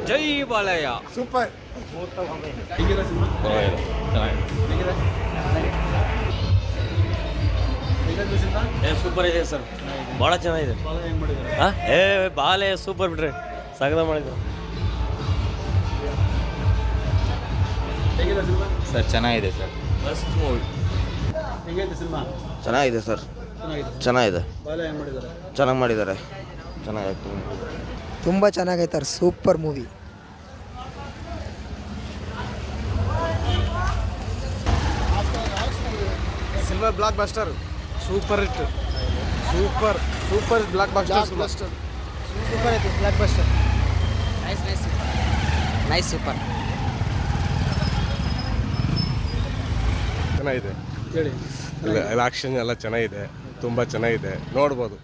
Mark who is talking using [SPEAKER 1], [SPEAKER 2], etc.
[SPEAKER 1] ಜೈ Balayya.
[SPEAKER 2] Super.
[SPEAKER 1] Super ಇದೆ sir, ಭಾಳ ಚೆನ್ನಾಗಿದೆ. ಬಾಲಯ್ಯ ಸೂಪರ್ ಬಿಡ್ರಿ, ಸಗದ ಮಾಡಿದ್ರು
[SPEAKER 3] ಸರ್. ಚೆನ್ನಾಗಿದೆ ಸರ್,
[SPEAKER 1] ಮಸ್ತ್ ಮೂವಿ.
[SPEAKER 4] ಚೆನ್ನಾಗಿದೆ ಸರ್, ಚೆನ್ನಾಗಿದೆ, ಚೆನ್ನಾಗಿ ಮಾಡಿದ್ದಾರೆ, ಚೆನ್ನಾಗಿ ಆ್ಯಕ್ಟಿಂಗ್.
[SPEAKER 5] ತುಂಬ ಚೆನ್ನಾಗೈತೆ super movie.
[SPEAKER 2] Silver blockbuster, super hit, super super blockbuster,
[SPEAKER 5] super ಐತಿ ಬ್ಲಾಕ್ ಬಸ್ಟರ್. Nice super.
[SPEAKER 2] ಚೆನ್ನಾಗಿದೆ ಹೇಳಿ. ಆಕ್ಷನ್ ಎಲ್ಲ ಚೆನ್ನಾಗಿದೆ, ತುಂಬ ಚೆನ್ನಾಗಿದೆ, ನೋಡ್ಬೋದು.